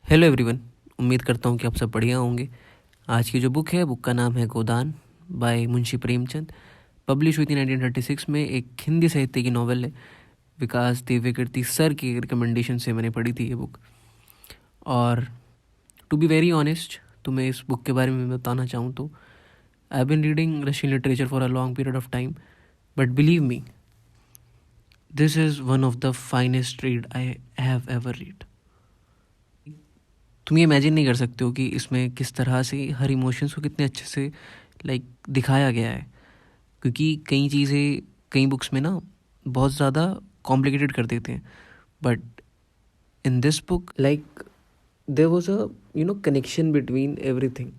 Hello everyone. उम्मीद करता हूँ कि आप सब बढ़िया होंगे। आज की जो बुक है, बुक का नाम है गोदान बाय मुंशी प्रेमचंद। पब्लिश हुई थी 1936 में। एक हिंदी साहित्य की नॉवल है। विकास दिव्यकीर्ति सर की रिकमेंडेशन से मैंने पढ़ी थी ये बुक। और टू बी वेरी ऑनेस्ट, तुम्हें इस बुक के बारे में बताना चाहूँ तो I have been reading Russian literature for a long period of time, but believe me, this is one of the finest read I have ever read. तुम ये इमेजिन नहीं कर सकते हो कि इसमें किस तरह से हर इमोशंस को कितने अच्छे से दिखाया गया है। क्योंकि कई चीज़ें कई बुक्स में ना बहुत ज़्यादा कॉम्प्लिकेटेड कर देते हैं, but in this book there was a connection between everything,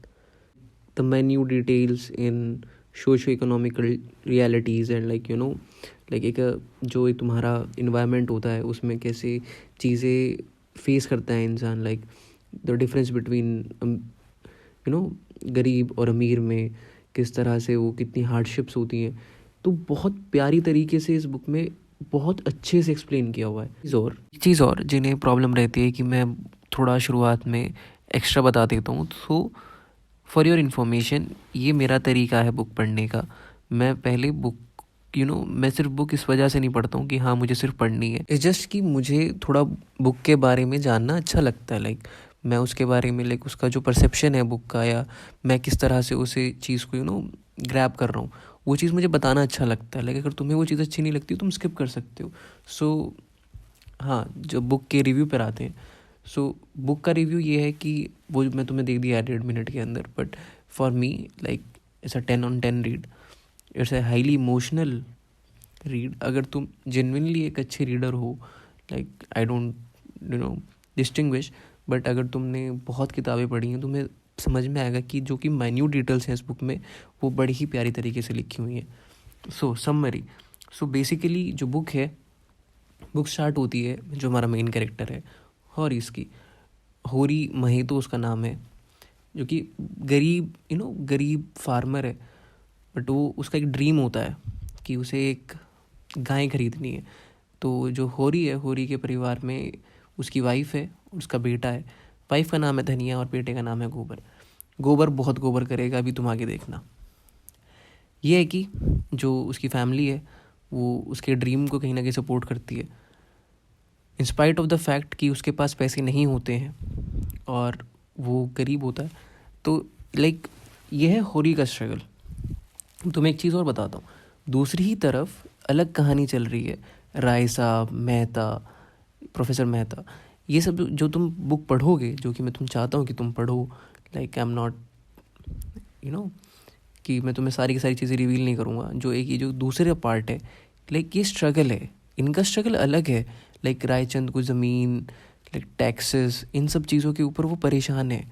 the minute details in socio economical realities and एक जो एक तुम्हारा इन्वायरमेंट होता है उसमें कैसे चीज़ें फेस करता है इंसान, द डिफरेंस बिटवीन गरीब और अमीर में किस तरह से वो कितनी हार्डशिप्स होती हैं। तो बहुत प्यारी तरीके से इस बुक में बहुत अच्छे से एक्सप्लेन किया हुआ है। एक चीज़ और जिन्हें प्रॉब्लम रहती है कि मैं थोड़ा शुरुआत में एक्स्ट्रा बता देता हूँ, तो फॉर योर इन्फॉर्मेशन, ये मेरा तरीका है बुक पढ़ने का। मैं पहले बुक मैं सिर्फ बुक इस वजह से नहीं पढ़ता हूँ कि हाँ मुझे सिर्फ पढ़नी है। इट्स जस्ट कि मुझे थोड़ा बुक के बारे में जानना अच्छा लगता है। मैं उसके बारे में उसका जो परसेप्शन है बुक का, या मैं किस तरह से उसे चीज़ को ग्रैब कर रहा हूँ, वो चीज़ मुझे बताना अच्छा लगता है। अगर तुम्हें वो चीज़ अच्छी नहीं लगती तुम स्किप कर सकते हो। सो हाँ, जब बुक के रिव्यू पर आते हैं, सो बुक का रिव्यू ये है कि वो मैं तुम्हें दे दिया 1.5 मिनट के अंदर, but for me it's a 10 on 10 read. It's a highly emotional read. अगर तुम जेन्युइनली एक अच्छे रीडर हो, आई डोंट डिस्टिंग्विश, बट अगर तुमने बहुत किताबें पढ़ी हैं तुम्हें समझ में आएगा कि जो कि माइन्यूट डिटेल्स हैं इस बुक में वो बड़ी ही प्यारी तरीके से लिखी हुई हैं। सो समरी, सो बेसिकली जो बुक है, बुक स्टार्ट होती है, जो हमारा मेन कैरेक्टर है और इसकी होरी महेतो उसका नाम है, जो कि गरीब फार्मर है। बट वो उसका एक ड्रीम होता है कि उसे एक गाय खरीदनी है। तो जो होरी है, होरी के परिवार में उसकी वाइफ है, उसका बेटा है। वाइफ का नाम है धनिया और बेटे का नाम है गोबर। गोबर बहुत गोबर करेगा, अभी तुम आगे देखना। ये है कि जो उसकी फैमिली है वो उसके ड्रीम को कहीं ना कहीं सपोर्ट करती है, इंस्पाइट ऑफ द फैक्ट कि उसके पास पैसे नहीं होते हैं और वो गरीब होता है। तो ये है होरी का स्ट्रगल। तुम्हें एक चीज़ और बताता हूँ, दूसरी ही तरफ अलग कहानी चल रही है। राय साहब, मेहता, प्रोफेसर मेहता, ये सब जो तुम बुक पढ़ोगे, जो कि मैं तुम चाहता हूँ कि तुम पढ़ो, आई एम नॉट कि मैं तुम्हें सारी की सारी चीज़ें रिवील नहीं करूँगा। जो एक ये जो दूसरा पार्ट है, ये स्ट्रगल है, इनका स्ट्रगल अलग है। रायचंद को ज़मीन, टैक्सेस, इन सब चीज़ों के ऊपर वो परेशान है।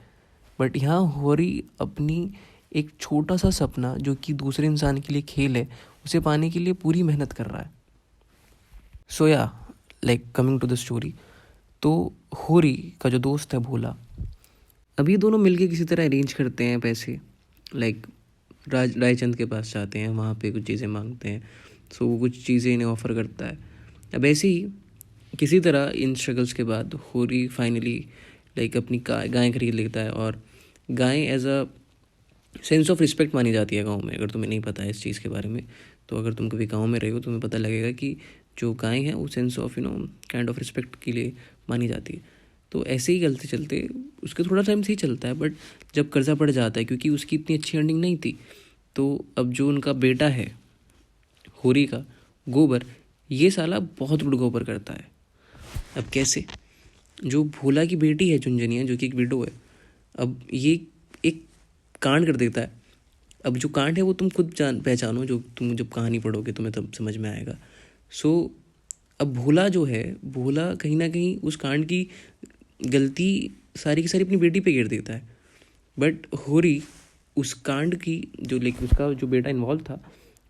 बट यहाँ होरी अपनी एक छोटा सा सपना जो कि दूसरे इंसान के लिए खेल है, उसे पाने के लिए पूरी मेहनत कर रहा है। सो या कमिंग टू द स्टोरी, तो होरी का जो दोस्त है भोला, अभी दोनों मिलके किसी तरह अरेंज करते हैं पैसे। रायचंद के पास जाते हैं, वहाँ पे कुछ चीज़ें मांगते हैं। सो वो कुछ चीज़ें इन्हें ऑफ़र करता है। अब ऐसे ही किसी तरह इन स्ट्रगल्स के बाद होरी फाइनली अपनी गाय खरीद लेता है। और गाय as a sense of respect मानी जाती है गांव में। अगर तुम्हें नहीं पता है इस चीज़ के बारे में, तो अगर तुम कभी गांव में रहे हो तुम्हें पता लगेगा कि जो गाय है वो sense of kind of respect के लिए मानी जाती है। तो ऐसे ही चलते चलते उसके थोड़ा टाइम से ही चलता है, बट जब कर्जा पड़ जाता है, क्योंकि उसकी इतनी अच्छी अर्निंग नहीं थी, तो अब जो उनका बेटा है होरी का, गोबर, ये साला बहुत रुड गोबर करता है। अब कैसे, जो भोला की बेटी है चुनजनिया, जो कि एक विडो है, अब ये एक कांड कर देता है। अब जो कांड है वो तुम खुद पहचानो, जो तुम जब कहानी पढ़ोगे तुम्हें तब समझ में आएगा। सो अब भोला जो है, भोला कहीं ना कहीं उस कांड की गलती सारी की सारी अपनी बेटी पे गिर देता है। बट होरी उस कांड की जो उसका जो बेटा इन्वॉल्व था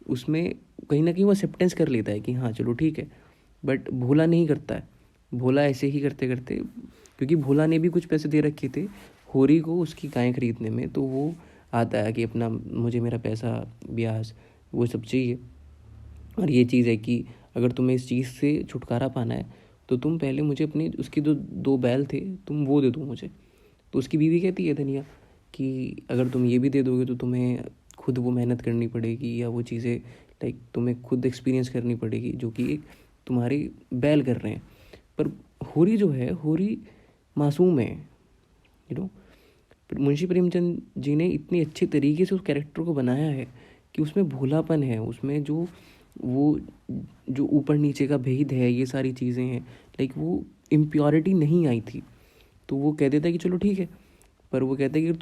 उसमें कहीं ना कहीं वो एक्सेप्टेंस कर लेता है कि हाँ चलो ठीक है। बट भोला नहीं करता है। भोला ऐसे ही करते करते, क्योंकि भोला ने भी कुछ पैसे दे रखे थे होरी को उसकी गाय खरीदने में, तो वो आता है कि अपना मुझे मेरा पैसा, ब्याज, वो सब चाहिए। और ये चीज़ है कि अगर तुम्हें इस चीज़ से छुटकारा पाना है, तो तुम पहले मुझे अपने उसके जो 2 बैल थे तुम वो दे दो मुझे। तो उसकी बीवी कहती है धनिया कि अगर तुम ये भी दे दोगे तो तुम्हें खुद वो मेहनत करनी पड़ेगी या वो चीज़ें लाइक तुम्हें खुद एक्सपीरियंस करनी पड़ेगी जो कि तुम्हारे बैल कर रहे हैं। पर होरी जो है, होरी मासूम है, यू नो। मुंशी प्रेमचंद जी ने इतनी अच्छे तरीके से उस कैरेक्टर को बनाया है कि उसमें भोलापन है, उसमें जो वो जो ऊपर नीचे का भेद है, ये सारी चीज़ें हैं, लाइक वो इम्प्योरिटी नहीं आई थी। तो वो कह देता है कि चलो ठीक है, पर वो कहता है कि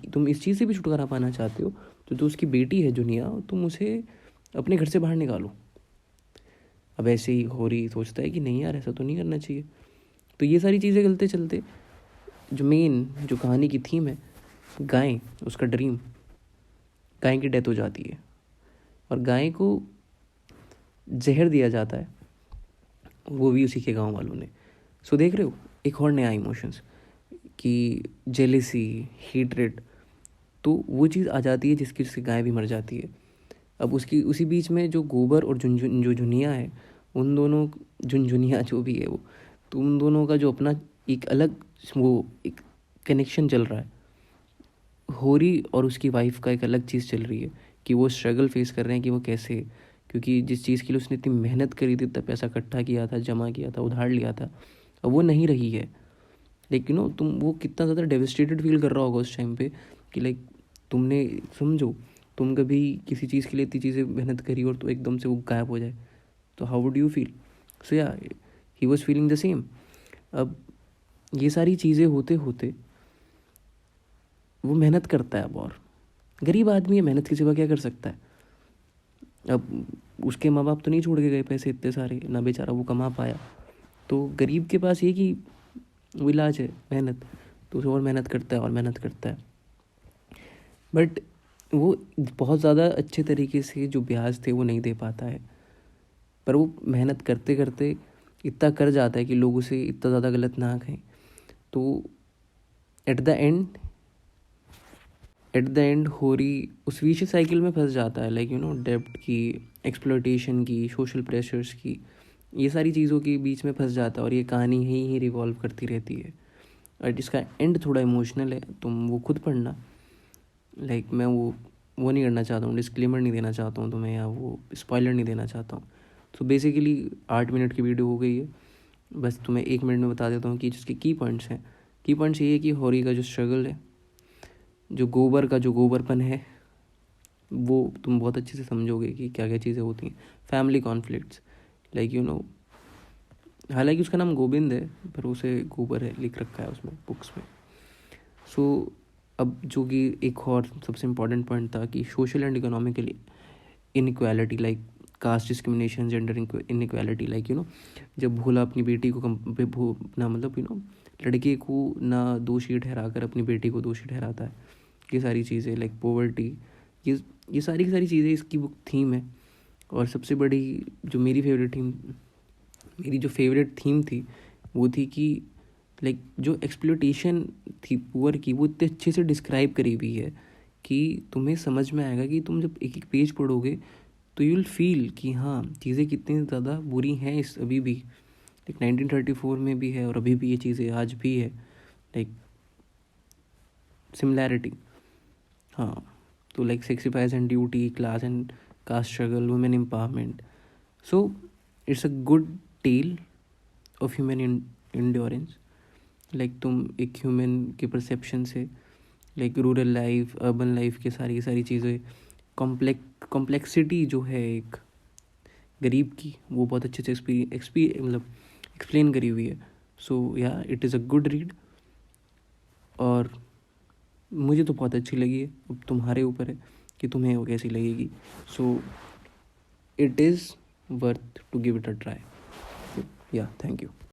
तुम इस चीज़ से भी छुटकारा पाना चाहते हो तो जो उसकी बेटी है जुनिया, तुम उसे अपने घर से बाहर निकालो। अब ऐसे ही होरी सोचता है कि नहीं यार, ऐसा तो नहीं करना चाहिए। तो ये सारी चीज़ें चलते चलते जो कहानी की थीम है, गाय, उसका ड्रीम, गाय की डेथ हो जाती है और गाय को जहर दिया जाता है, वो भी उसी के गांव वालों ने। सो देख रहे हो एक और नया इमोशंस कि जेलेसी, हेट्रेड, तो वो चीज़ आ जाती है जिसकी उसकी गाय भी मर जाती है। अब उसकी उसी बीच में जो गोबर और जो जुनिया है, उन दोनों, झुनझुनिया जो भी है वो, तो उन दोनों का जो अपना एक अलग वो एक कनेक्शन चल रहा है। होरी और उसकी वाइफ का एक अलग चीज़ चल रही है कि वो स्ट्रगल फेस कर रहे हैं कि वो कैसे, क्योंकि जिस चीज़ के लिए उसने इतनी मेहनत करी थी, इतना पैसा इकट्ठा किया था, जमा किया था, उधार लिया था, अब वो नहीं रही है। लाइक तुम वो कितना ज़्यादा डेविस्टेटेड फील कर रहा होगा उस टाइम पे कि लाइक तुमने, समझो, तुम कभी किसी चीज़ के लिए इतनी चीज़ें मेहनत करी और तो एकदम से वो गायब हो जाए, तो हाउ वुड यू फील? सो या he was feeling the same. अब ये सारी चीज़ें होते होते वो मेहनत करता है। अब और गरीब आदमी है, मेहनत के सिवा क्या कर सकता है? अब उसके माँ बाप तो नहीं छोड़ के गए पैसे इतने सारे, ना बेचारा वो कमा पाया, तो गरीब के पास ये कि वो इलाज है मेहनत, तो उसे और मेहनत करता है और मेहनत करता है। बट वो बहुत ज़्यादा अच्छे तरीके से जो ब्याज थे वो नहीं दे पाता है, पर वो मेहनत करते करते इतना कर जाता है कि लोग उसे इतना ज़्यादा गलत ना कहें। तो एट द एंड होरी उस विशियस साइकिल में फंस जाता है, लाइक डेब्ट की, एक्सप्लॉयटेशन की, सोशल प्रेशर्स की, ये सारी चीज़ों के बीच में फंस जाता है और ये कहानी ही रिवॉल्व करती रहती है। और इसका एंड थोड़ा इमोशनल है, तुम वो खुद पढ़ना। लाइक मैं वो नहीं करना चाहता हूँ, डिस्क्लेमर नहीं देना चाहता हूँ तुम्हें, या वो स्पॉइलर नहीं देना चाहता हूँ। तो बेसिकली 8 मिनट की वीडियो हो गई है, बस तुम्हें 1 मिनट में बता देता हूँ कि जिसके की पॉइंट्स हैं। की पॉइंट्स ये है कि होरी का जो स्ट्रगल है, जो गोबरपन है, वो तुम बहुत अच्छे से समझोगे कि क्या क्या चीज़ें होती हैं। फैमिली कॉन्फ्लिक्ट्स, लाइक हालांकि उसका नाम गोविंद है पर उसे गोबर है लिख रखा है उसमें बुक्स में। सो अब जो कि एक और सबसे इम्पॉर्टेंट पॉइंट था कि social and economically inequality, like caste discrimination, gender inequality, like जब भोला अपनी बेटी को ना मतलब लड़के को ना दोषी ठहराकर अपनी बेटी को दोषी ठहराता है, ये सारी चीज़ें, लाइक पॉवर्टी, ये सारी की सारी चीज़ें इसकी बुक थीम है। और सबसे बड़ी जो मेरी फेवरेट थीम थी वो थी कि लाइक जो एक्सप्लोटेशन थी पुअर की, वो इतने अच्छे से डिस्क्राइब करी हुई है कि तुम्हें समझ में आएगा कि तुम जब एक एक पेज पढ़ोगे तो यू विल फील कि हाँ, चीज़ें कितनी ज़्यादा बुरी हैं इस अभी भी, लाइक 1934 में भी है और अभी भी ये चीज़ें आज भी है, लाइक सिमिलैरिटी। हाँ, तो like sacrifice and duty, class and caste struggle, women empowerment. So it's a good tale of human endurance. Like तुम एक ह्यूमन के परसेप्शन से, like rural life, urban life के सारी चीज़ें, कॉम्प्लेक्सिटी जो है एक गरीब की, वो बहुत अच्छे से एक्सप्लेन करी हुई है। सो या it is a good read और मुझे तो बहुत अच्छी लगी है। अब तुम्हारे ऊपर है कि तुम्हें वो कैसी लगेगी। So it is worth to give it a try. या थैंक यू।